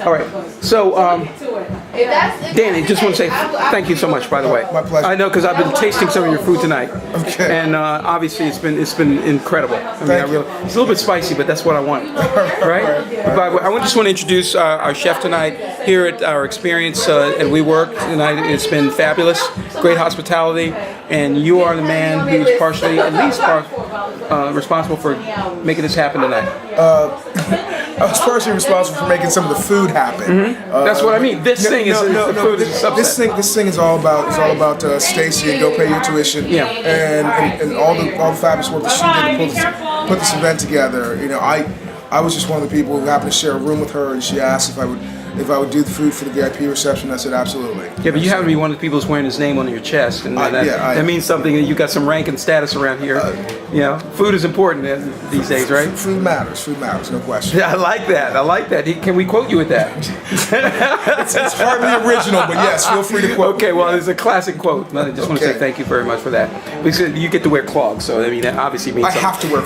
All right. So, Danny, just want to say thank you so much. By the way, My pleasure. I know because I've been tasting some of your food tonight. Okay. And obviously, it's been incredible. I mean, Thank you. it's a little bit spicy, but that's what I want. Right? But I just want to introduce our chef tonight here at our experience at WeWork tonight. It's been fabulous, great hospitality, and you are the man who's partially, at least, responsible for making this happen tonight. I was partially responsible for making some of the food happen. That's what I mean. This thing is the food is a subset. This thing is all about Stacy and Go Pay Your Tuition. Yeah. And all the fabulous work that she did to put this event together. You know, I was just one of the people who happened to share a room with her, and she asked if I would do the food for the VIP reception. I said absolutely. Yeah, but you happen to be one of the people who's wearing his name on your chest, and that means something. That you got some rank and status around here. Food is important these days, right? Food matters, no question. Yeah, I like that. Can we quote you with that? It's hardly original, but yes, feel free to quote. Okay, well, it's a classic quote. I just want to say thank you very much for that. Because you get to wear clogs, so I mean, that obviously means something. I have to wear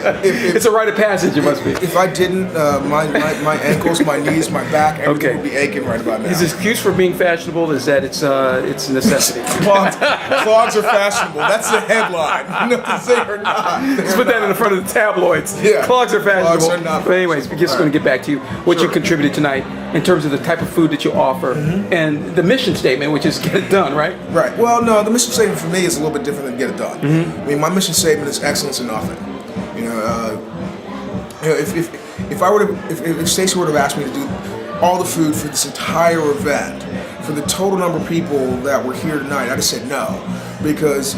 clogs. It's a rite of passage, it must be. If I didn't, my ankles, my knees, my back, everything would be aching right about now. His excuse for being fashionable is that it's a necessity. Clogs are fashionable. That's the headline. No, they are not. Let's put that in the front of the tabloids. Yeah. Clogs are fashionable. Clogs are not. But anyways, we're just going to get back to you. What you contributed tonight in terms of the type of food that you offer and the mission statement, which is get it done, right? Right. Well, no, the mission statement for me is a little bit different than get it done. I mean, my mission statement is excellence in nothing. If Stacey would have asked me to do all the food for this entire event, for the total number of people that were here tonight, I'd have said no, because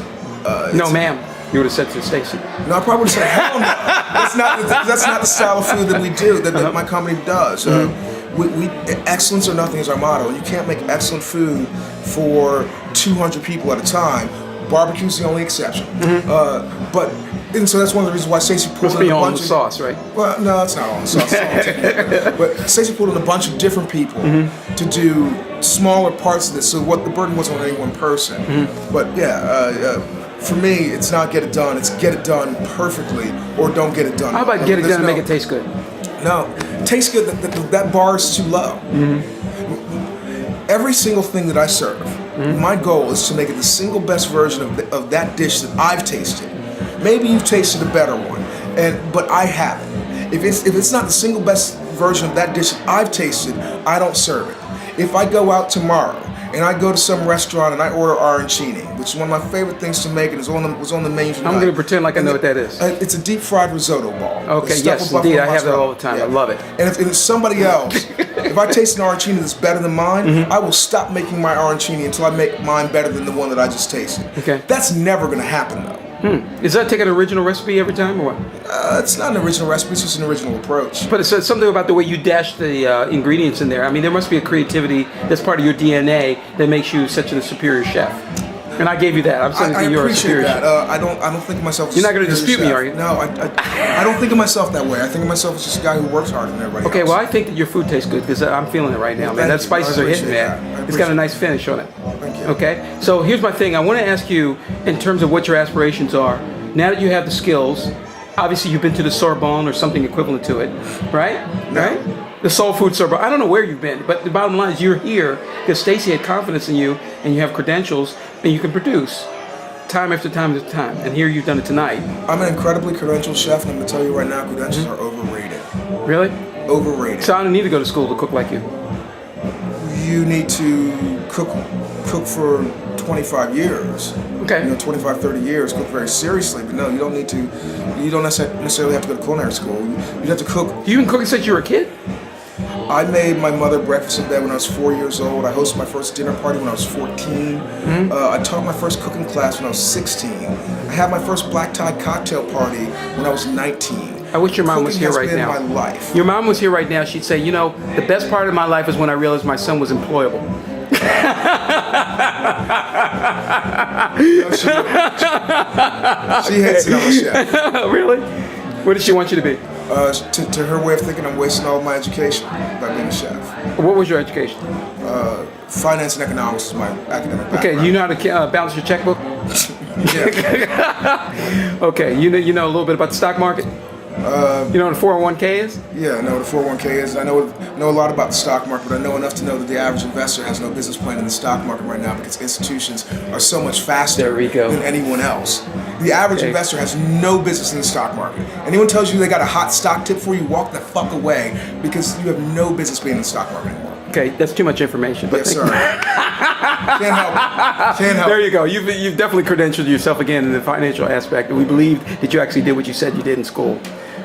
No, ma'am. You would have said to Stacey. no, I probably would have said hell no. That's not the style of food that we do, that my company does. We excellence or nothing is our motto. You can't make excellent food for 200 people at a time. Barbecue's the only exception. And so that's one of the reasons why Stacey pulled in a bunch of sauce, right? Well, no, it's not all the sauce. But Stacey pulled in a bunch of different people to do smaller parts of this, so what the burden wasn't on any one person. But for me, it's not get it done. It's get it done perfectly, or don't get it done. How about get it done and make it taste good? No, taste good. That bar is too low. Every single thing that I serve, my goal is to make it the single best version of that dish that I've tasted. Maybe you've tasted a better one, but I haven't. If it's not the single best version of that dish that I've tasted, I don't serve it. If I go out tomorrow and I go to some restaurant and I order arancini, which is one of my favorite things to make, and was on the menu tonight. I'm going to pretend like I know what that is. It's a deep fried risotto ball. Okay, yes, indeed. I have that all the time. Yeah. I love it. And if it's somebody else, if I taste an arancini that's better than mine, I will stop making my arancini until I make mine better than the one that I just tasted. Okay. That's never going to happen, though. Is that take an original recipe every time, or what? It's not an original recipe, it's just an original approach. But it says something about the way you dash the ingredients in there. I mean, there must be a creativity that's part of your DNA that makes you such a superior chef. And I gave you that. I'm saying that you're a superior chef. I don't think of myself as You're not going to dispute me, are you? No, I don't think of myself that way. I think of myself as just a guy who works harder than everybody Okay, else. well, I think that your food tastes good because I'm feeling it right now, man. That spices are hitting, man. It's got a nice finish on it. Thank you. Okay, so here's my thing. I want to ask you, in terms of what your aspirations are, now that you have the skills, obviously you've been to the Sorbonne or something equivalent to it, right? No. Right? The Soul Food Sorbonne. I don't know where you've been, but the bottom line is you're here because Stacey had confidence in you and you have credentials and you can produce time after time after time. And here you've done it tonight. I'm an incredibly credentialed chef, and I'm going to tell you right now, credentials are overrated. Really? Overrated. So I don't need to go to school to cook like you. You need to cook for 25 years. Okay. 25, 30 years, cook very seriously. But no, you don't necessarily have to go to culinary school. You have to cook. You've been cooking since you were a kid? I made my mother breakfast in bed when I was 4 years old. I hosted my first dinner party when I was 14. I taught my first cooking class when I was 16. I had my first black tie cocktail party when I was 19. I wish your mom was here right now. Cooking has been my life. Your mom was here right now. She'd say, the best part of my life is when I realized my son was employable. She hates it. I'm a chef. Really? What did she want you to be? To her way of thinking, I'm wasting all of my education by being a chef. What was your education? Finance and economics is my academic background. Okay, you know how to balance your checkbook? Yeah. Okay, you know a little bit about the stock market? You know what a 401k is? Yeah, I know what a 401k is. I know a lot about the stock market, but I know enough to know that the average investor has no business plan in the stock market right now because institutions are so much faster There we go. than anyone else. The average investor has no business in the stock market. Anyone tells you they got a hot stock tip for you, walk the fuck away because you have no business being in the stock market anymore. Okay, that's too much information. But Yes, sir. Can't help it. Can't help There it. you go. You've definitely credentialed yourself again in the financial aspect. We believe that you actually did what you said you did in school.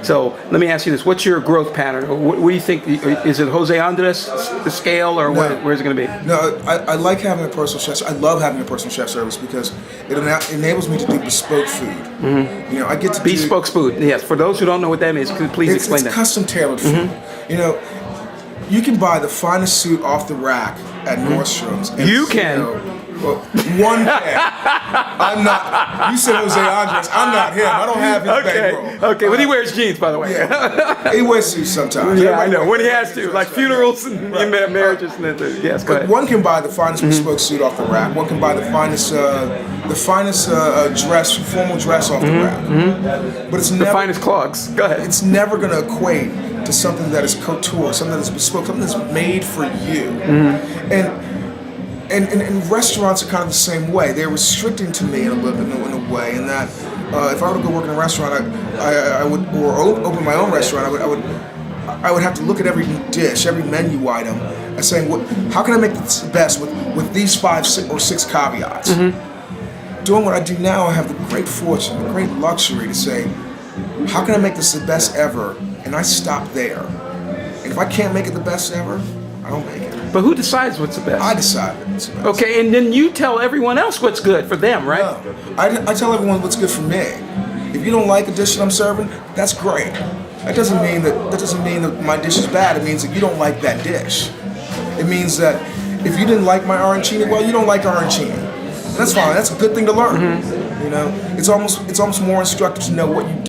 So let me ask you this: what's your growth pattern? What do you think? Is it Jose Andres the scale, or where's it going to be? No, I like having a personal chef. I love having a personal chef service because it enables me to do bespoke food. You know, I get to Bespoke food. Yes. For those who don't know what that means, please explain it's that. custom tailored food. You know, you can buy the finest suit off the rack at Nordstrom's. And You can. Well, one can. I'm not. You said Jose Andres. I'm not him. I don't have his bankroll. Okay. When he wears jeans, by the way. Yeah. He wears suits sometimes. Yeah, I Everybody know. wears When he suits. has to, like funerals and marriages and then. Yes, go But ahead. one can buy the finest bespoke suit off the rack. One can buy the finest dress, formal dress off the rack. But it's The never finest clogs. Go ahead. it's never going to equate to something that is couture, something that's bespoke, something that's made for you. And restaurants are kind of the same way. They're restricting to me in a way, in that if I were to go work in a restaurant, I would, or open my own restaurant, I would have to look at every dish, every menu item, and saying, how can I make this the best with these 5 or 6 caveats? Doing what I do now, I have the great fortune, the great luxury to say, how can I make this the best ever? And I stop there. And if I can't make it the best ever, I don't make it. But who decides what's the best? I decide that it's the best. Okay, and then you tell everyone else what's good for them, right? No. I tell everyone what's good for me. If you don't like a dish that I'm serving, that's great. That doesn't mean that my dish is bad. It means that you don't like that dish. It means that if you didn't like my arancini, well, you don't like arancini. And that's fine. That's a good thing to learn. You know, it's almost more instructive to know what you